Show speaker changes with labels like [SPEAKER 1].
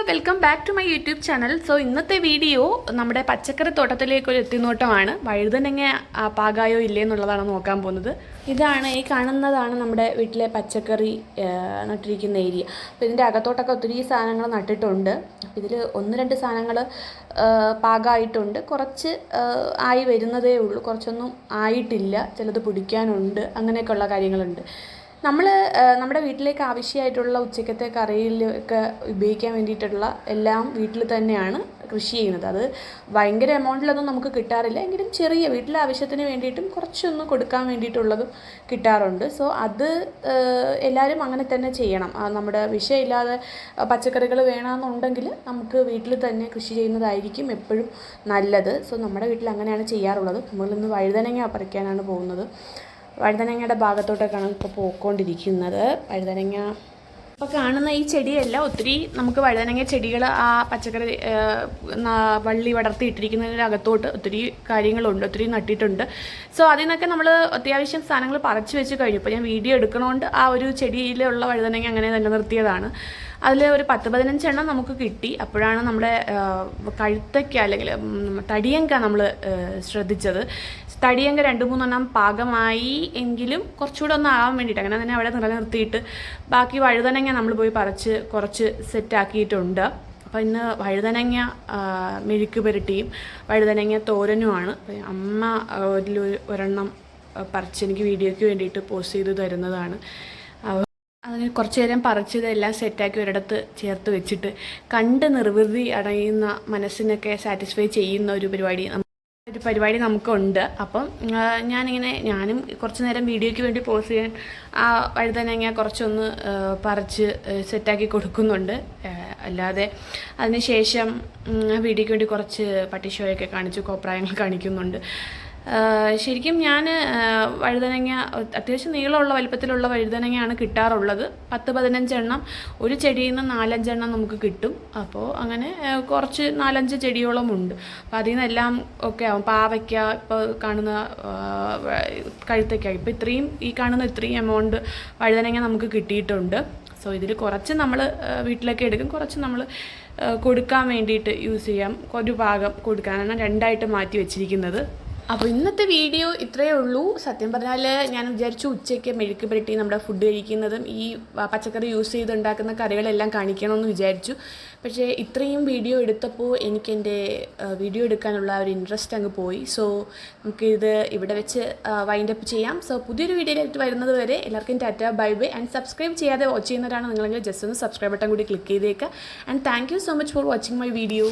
[SPEAKER 1] Welcome back to my YouTube channel. So ഇന്നത്തെ video നമ്മുടെ പച്ചക്കറി തോട്ടത്തിലേക്കൊരു എത്തിനോട്ടമാണ്. വഴുതനങ്ങ പാകായോ ഇല്ലേ എന്നുള്ളതാണ് നോക്കാൻ പോകുന്നത്. ഇതാണ് ഈ കാണുന്നതാണ് നമ്മുടെ വീട്ടിലെ പച്ചക്കറി നട്ടിരിക്കുന്ന ഏരിയ. അപ്പോൾ ഇതിൻ്റെ അകത്തോട്ടൊക്കെ ഒത്തിരി സാധനങ്ങൾ നട്ടിട്ടുണ്ട്. അപ്പോൾ ഇതിൽ ഒന്ന് രണ്ട് സാധനങ്ങൾ പാകമായിട്ടുണ്ട്, കുറച്ച് ആയി വരുന്നതേ ഉള്ളൂ, കുറച്ചൊന്നും ആയിട്ടില്ല, ചിലത് പിടിക്കാനുണ്ട്, അങ്ങനെയൊക്കെയുള്ള കാര്യങ്ങളുണ്ട്. നമ്മുടെ വീട്ടിലേക്ക് ആവശ്യമായിട്ടുള്ള ഉച്ചക്കത്തെ കറിയിലൊക്കെ ഉപയോഗിക്കാൻ വേണ്ടിയിട്ടുള്ള എല്ലാം വീട്ടിൽ തന്നെയാണ് കൃഷി ചെയ്യുന്നത്. അത് ഭയങ്കര എമൗണ്ടിലൊന്നും നമുക്ക് കിട്ടാറില്ല, എങ്കിലും ചെറിയ വീട്ടിലെ ആവശ്യത്തിന് വേണ്ടിയിട്ടും കുറച്ചൊന്ന് കൊടുക്കാൻ വേണ്ടിയിട്ടുള്ളതും കിട്ടാറുണ്ട്. സോ അത് എല്ലാവരും അങ്ങനെ തന്നെ ചെയ്യണം. നമ്മുടെ വിഷമില്ലാതെ പച്ചക്കറികൾ വേണമെന്നുണ്ടെങ്കിൽ നമുക്ക് വീട്ടിൽ തന്നെ കൃഷി ചെയ്യുന്നതായിരിക്കും എപ്പോഴും നല്ലത്. സോ നമ്മുടെ വീട്ടിൽ അങ്ങനെയാണ് ചെയ്യാറുള്ളത്. നമ്മളിന്ന് വഴുതനങ്ങ പറിക്കാനാണ് പോകുന്നത്. വഴുതനങ്ങയുടെ ഭാഗത്തോട്ടൊക്കെയാണ് ഇപ്പോൾ പോയിക്കൊണ്ടിരിക്കുന്നത്. വഴുതനങ്ങ ഇപ്പോൾ കാണുന്ന ഈ ചെടിയല്ല, ഒത്തിരി നമുക്ക് വഴുതനങ്ങ ചെടികൾ ആ പച്ചക്കറി വള്ളി വളർത്തിയിട്ടിരിക്കുന്നതിൻ്റെ അകത്തോട്ട് ഒത്തിരി കാര്യങ്ങളുണ്ട്, ഒത്തിരി നട്ടിട്ടുണ്ട്. സോ അതിൽ നിന്നൊക്കെ നമ്മൾ അത്യാവശ്യം സാധനങ്ങൾ പറിച്ചു വെച്ച് കഴിഞ്ഞു. ഇപ്പോൾ ഞാൻ വീഡിയോ എടുക്കണോണ്ട് ആ ഒരു ചെടിയിലുള്ള വഴുതനങ്ങ അങ്ങനെ തന്നെ നിർത്തിയതാണ്. അതിൽ ഒരു 10-15 എണ്ണം നമുക്ക് കിട്ടി. അപ്പോഴാണ് നമ്മുടെ കഴുത്തയ്ക്ക അല്ലെങ്കിൽ തടിയങ്ക നമ്മൾ ശ്രദ്ധിച്ചത്. തടിയങ്ക 2-3 എണ്ണം പാകമായി എങ്കിലും കുറച്ചുകൂടെ ഒന്ന് ആവാൻ വേണ്ടിയിട്ട് അങ്ങനെ തന്നെ അവിടെ നിലനിർത്തിയിട്ട് ബാക്കി വഴുതനങ്ങ നമ്മൾ പോയി പറിച്ച് കുറച്ച് സെറ്റാക്കിയിട്ടുണ്ട്. അപ്പോൾ ഇന്ന് വഴുതനങ്ങ മെഴുക്ക് പുരട്ടിയും വഴുതനങ്ങ തോരനുമാണ്. അമ്മ ഒരെണ്ണം പറിച്ച് എനിക്ക് വീഡിയോയ്ക്ക് വേണ്ടിയിട്ട് പോസ്റ്റ് ചെയ്ത് തരുന്നതാണ്. അതിന് കുറച്ച് നേരം പറിച്ചതെല്ലാം സെറ്റാക്കി ഒരിടത്ത് ചേർത്ത് വെച്ചിട്ട് കണ്ട് നിർവൃതി അടയുന്ന മനസ്സിനൊക്കെ സാറ്റിസ്ഫൈ ചെയ്യുന്ന ഒരു പരിപാടി നമുക്കുണ്ട്. അപ്പം ഞാനും കുറച്ച് നേരം വീഡിയോയ്ക്ക് വേണ്ടി പോസ്റ്റ് ചെയ്യാൻ ആ വഴുതനങ്ങ കുറച്ചൊന്ന് പറിച്ച് സെറ്റാക്കി കൊടുക്കുന്നുണ്ട്. അല്ലാതെ അതിന് ശേഷം വീഡിയോയ്ക്ക് വേണ്ടി കുറച്ച് പട്ടിഷോയൊക്കെ കാണിച്ചു കോപ്രായങ്ങൾ കാണിക്കുന്നുണ്ട്. ശരിക്കും ഞാൻ വഴുതനങ്ങ അത്യാവശ്യം നീളമുള്ള വലിപ്പത്തിലുള്ള വഴുതനങ്ങയാണ് കിട്ടാറുള്ളത്. 10-15 എണ്ണം ഒരു ചെടിയിൽ നിന്ന് 4-5 എണ്ണം നമുക്ക് കിട്ടും. അപ്പോൾ അങ്ങനെ കുറച്ച് 4-5 ചെടിയോളം ഉണ്ട്. അപ്പോൾ അതിൽ നിന്നെല്ലാം ഒക്കെ ആവും. പാവയ്ക്ക ഇപ്പോൾ കാണുന്ന കഴുത്തയ്ക്ക ഇപ്പോൾ ഈ കാണുന്ന ഇത്രയും എമൗണ്ട് വഴുതനങ്ങ നമുക്ക് കിട്ടിയിട്ടുണ്ട്. സോ ഇതിൽ കുറച്ച് നമ്മൾ വീട്ടിലൊക്കെ എടുക്കും, കുറച്ച് നമ്മൾ കൊടുക്കാൻ വേണ്ടിയിട്ട് യൂസ് ചെയ്യാം. ഒരു ഭാഗം കൊടുക്കാനാണ് 2ആയിട്ട് മാറ്റി വെച്ചിരിക്കുന്നത്. അപ്പോൾ ഇന്നത്തെ വീഡിയോ ഇത്രയേ ഉള്ളൂ. സത്യം പറഞ്ഞാൽ ഞാൻ വിചാരിച്ചു ഉച്ചയ്ക്ക് മെഴുക്ക് പുരട്ടി നമ്മുടെ ഫുഡ് കഴിക്കുന്നതും ഈ പച്ചക്കറി യൂസ് ചെയ്തുണ്ടാക്കുന്ന കറികളെല്ലാം കാണിക്കണമെന്ന് വിചാരിച്ചു. പക്ഷേ ഇത്രയും വീഡിയോ എടുത്തപ്പോൾ എനിക്കെൻ്റെ വീഡിയോ എടുക്കാനുള്ള ഒരു ഇൻട്രസ്റ്റ് അങ്ങ് പോയി. സോ നമുക്കിത് ഇവിടെ വെച്ച് വൈൻഡ് അപ്പ് ചെയ്യാം. സോ പുതിയൊരു വീഡിയോയിലായിട്ട് വരുന്നത് വരെ എല്ലാവർക്കും Tata, bye bye. And subscribe ചെയ്യാതെ വാച്ച് ചെയ്യുന്നവരാണ് നിങ്ങളെങ്കിൽ ജസ്റ്റ് ഒന്ന് സബ്സ്ക്രൈബ് ബട്ടൺ കൂടി ക്ലിക്ക് ചെയ്തേക്കുക. And thank you so much for watching my video.